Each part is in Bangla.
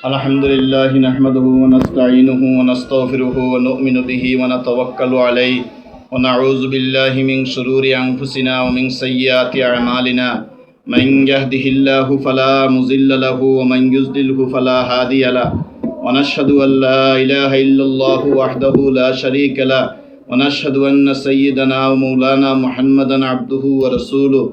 الحمد لله نحمده ونستعينه ونستغفره ونؤمن به ونتوكل عليه ونعوذ بالله من شرور أنفسنا ومن سيئات أعمالنا من يهده الله فلا مضل له ومن يضلل فلا هادي له ونشهد أن لا إله إلا الله وحده لا شريك له ونشهد أن سيدنا ومولانا محمدا عبده ورسوله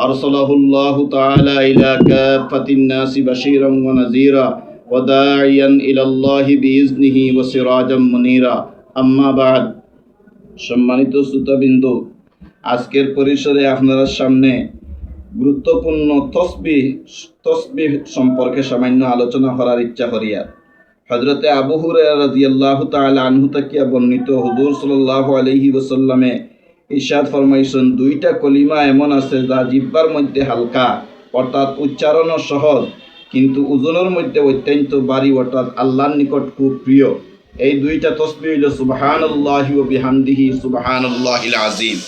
أرسله الله تعالى إلى كافة الناس بشيرا ونذيرا وداعيا إلى الله بإذنه وسراجا منيرا أما بعد সম্মানিত শ্রোতাবৃন্দ, আজকের পরিসরে আপনাদের সামনে গুরুত্বপূর্ণ তসবিহ সম্পর্কে সামান্য আলোচনা করার ইচ্ছা করিয়া হযরতে আবু হুরায়রা রাদিয়াল্লাহু তাআলা আনহু থেকে বর্ণিত হুজুর সাল্লাল্লাহু আলাইহি ওয়াসাল্লামে ইরশাদ ফরমাইছেন, দুইটা কলিমা এমন আছে যা জিহ্বার মধ্যে হালকা অর্থাৎ উচ্চারণও সহজ, কিন্তু ওজনের মধ্যে অত্যন্ত ভারী অর্থাৎ আল্লাহর নিকট খুব প্রিয়। এই দুইটা তসবিহ হইল সুবহানাল্লাহি ওয়া বিহামদিহি সুবহানাল্লাহিল আযীম।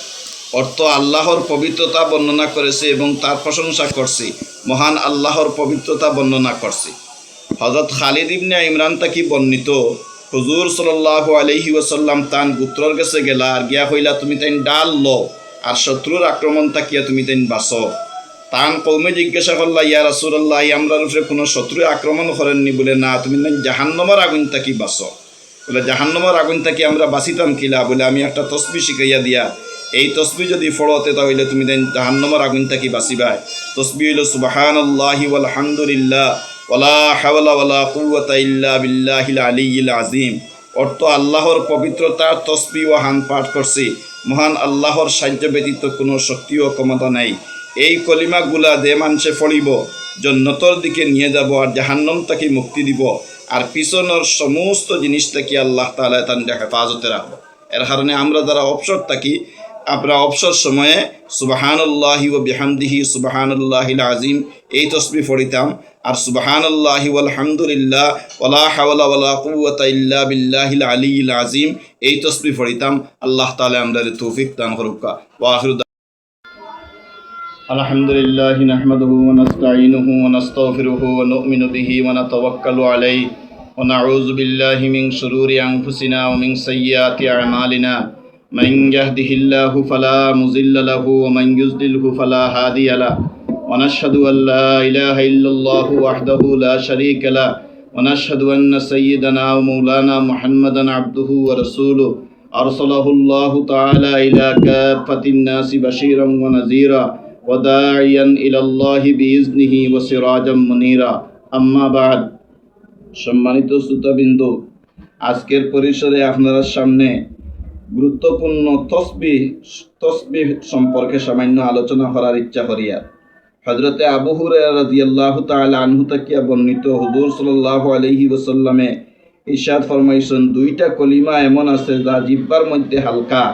অর্থ আল্লাহর পবিত্রতা বর্ণনা করেছে এবং তার প্রশংসা করছে, মহান আল্লাহর পবিত্রতা বর্ণনা করছে। হযরত খালিদ ইবনে ইমরান তাকি বর্ণিত হুজুর সাল্লাল্লাহু আলাইহি ওয়াসাল্লাম তান গোত্রর কাছে গেলা আর গিয়া হইলা, তুমি তাইন ডাল লো আর শত্রুর আক্রমণ তাকিয়া তুমি তাইন বাঁচো। তান কৌমে জিজ্ঞাসা করলা, ইয়া রাসূলুল্লাহ, আমরার উপরে কোনো শত্রু আক্রমণ করেননি? বলে না, তুমি জাহান্নামের আগুন তাকি বাঁচো। বলে জাহান্নামের আগুন তাকি আমরা বাঁচিতাম কিলা? বলে আমি একটা তসবিহ শিখাইয়া দিয়া, এই তসবিহ যদি ফড়তে তাহলে তুমি তাইন জাহান্নামের আগুন তাকি বাঁচিবাই। তসবিহ হইল সুবহানাল্লাহি ওয়াল হামদুলিল্লাহ ওয়ালা হাওলা ওয়ালা কুওয়াতা ইল্লা বিল্লাহিল আলিয়্যিল আযীম। অর্থ আল্লাহর পবিত্রতার তসবিহ ও হান পাঠ করছি, মহান আল্লাহর সাহায্য ব্যতীত কোনো শক্তি ও ক্ষমতা নাই। এই কলিমাগুলা দে মানুষে ফলিব, জন্নতর দিকে নিয়ে যাব আর জাহান্নাম তাকে মুক্তি দিব, আর পিছনের সমস্ত জিনিসটাকে আল্লাহ তাআলা তার হেফাজতে রাখবো। এর কারণে আমরা যারা অবসর থাকি, আমরা অবসর সময়ে সুবহানাল্লাহি ওয়া বিহামদিহি সুবহানাল্লাহিল আযীম এই তসবিহ পড়িতাম, আর সুবহানাল্লাহি ওয়াল হামদুলিল্লাহ ওয়ালা হাওলা ওয়ালা কুওয়াতা ইল্লা বিল্লাহিল আলিয়্যিল আযীম এই তসবিহ পড়িতাম। আল্লাহ তাআলা আমাদের তৌফিক দান করুক। ওয়া আখিরু আলহামদুলিল্লাহি নাহমাদুহু ওয়া নাস্তাঈনুহু ওয়া নাস্তাগফিরুহু ওয়া নু'মিনু বিহি ওয়া নাতাওয়াক্কালু আলাইহি ওয়া নাউযু বিল্লাহি মিন শুরুরি আনফুসিনা ওয়া মিন সাইয়্যাতি আ'মালিনা মান ইয়াহদিহিল্লাহু ফালা মুযিল্লা লাহু ওয়া মান ইউযলিলহু ফালা হাদিয়া লাহু ওয়া নাশহাদু আল লা ইলাহা ইল্লাল্লাহু ওয়াহদাহু লা শারীকা লাহু ওয়া নাশহাদু আন্না সাইয়্যিদানা ওয়া মাওলানা মুহাম্মাদান আবদুহু ওয়া রাসূলুহু আরসালাহুল্লাহু তাআলা ইলা কাফাতিন নাসি বাশীরান ওয়া নাযীরা ওয়াদাইয়ান ইলাল্লাহি বিইজনিহি ওয়া সিরাজাম মুনীরা। আম্মা বাদ, সম্মানিত শ্রোতাবৃন্দ, আজকের পরিসরে আপনাদের সামনে গুরুত্বপূর্ণ তসবিহ সম্পর্কে সামান্য আলোচনা করার ইচ্ছা করিয়া হযরতে আবু হুরায়রা রাদিয়াল্লাহু তাআলা আনহু থেকে বর্ণিত হুজুর সাল্লাল্লাহু আলাইহি ওয়াসাল্লামে ইরশাদ ফরমাইছেন, দুইটা কলিমা এমন আছে যা জিহ্বার মধ্যে হালকা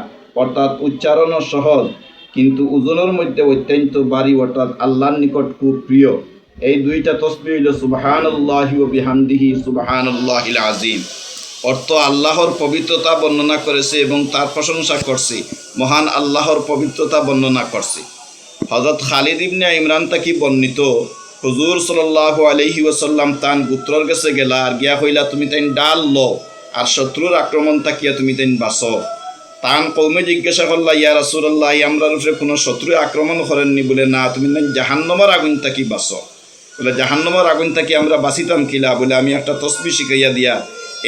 অর্থাৎ উচ্চারণও সহজ, কিন্তু ওজনের মধ্যে অত্যন্ত ভারী অর্থাৎ আল্লাহর নিকট খুব প্রিয়। এই দুইটা তসবিহ হইল সুবহানাল্লাহি ওয়া বিহামদিহি সুবহানাল্লাহিল আযীম। অর্থ আল্লাহর পবিত্রতা বর্ণনা করেছে এবং তার প্রশংসা করছে, মহান আল্লাহর পবিত্রতা বর্ণনা করছে। হযরত খালিদ ইবনে ইমরান তাকি বর্ণিত হুজুর সাল্লাল্লাহু আলাইহি ওয়াসাল্লাম তান গোত্রর কাছে গেলা আর গিয়া হইলা, তুমি তাইন ডাল লো আর শত্রুর আক্রমণ তাকিয়া তুমি তাইন বাঁচো। তান কৌমে জিজ্ঞাসা করলা, ইয়া রাসূলুল্লাহ, আমরার উপরে কোনো শত্রু আক্রমণ করেননি? বলে না, তুমি জাহান্নামের আগুন তাকি বাঁচো। বলে জাহান্নামের আগুন তাকি আমরা বাঁচিতাম কিলা? বলে আমি একটা তসবিহ শিখাইয়া দিয়া,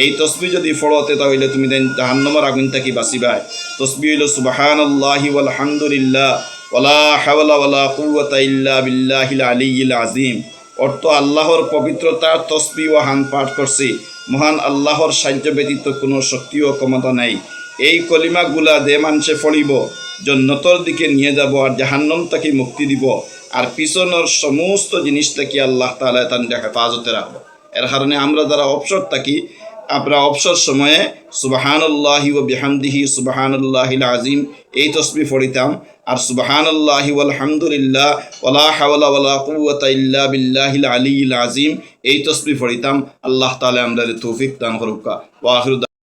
এই তসবিহ যদি ফড়তে তাহলে তুমি জাহান্নামের আগুন তাকি বাঁচিবাই। তসবিহ হইল সুবহানাল্লাহি ওয়াল হামদুলিল্লাহ ওয়ালা হাওলা ওয়ালা কুওয়াতা ইল্লা বিল্লাহিল আলিয়্যিল আযীম। অর্থ আল্লাহর পবিত্রতার তসবিহ ও হান পাঠ করছি, মহান আল্লাহর সাহায্য ব্যতীত কোনো শক্তি ও ক্ষমতা নাই। এই কলিমাগুলা দে মানুষে ফলিব, জন্নতর দিকে নিয়ে যাব আর জাহান্নাম তাকে মুক্তি দিব, আর পিছনের সমস্ত জিনিসটাকে আল্লাহ তাআলা তার হেফাজতে রাখবো। এর কারণে আমরা যারা অবসর থাকি, আমরা অবসর সময়ে সুবহানাল্লাহি ওয়া বিহামদিহি সুবহানাল্লাহিল আযীম এই তসবিহ পড়িতাম, আর সুবহানাল্লাহি ওয়াল হামদুলিল্লাহ ওয়ালা হাওলা ওয়ালা কুওয়াতা ইল্লা বিল্লাহিল আলিয়্যিল আযীম এই তসবিহ পড়িতাম। আল্লাহ তাআলা আমাদের তৌফিক দান করুক। ওয়া আখিরু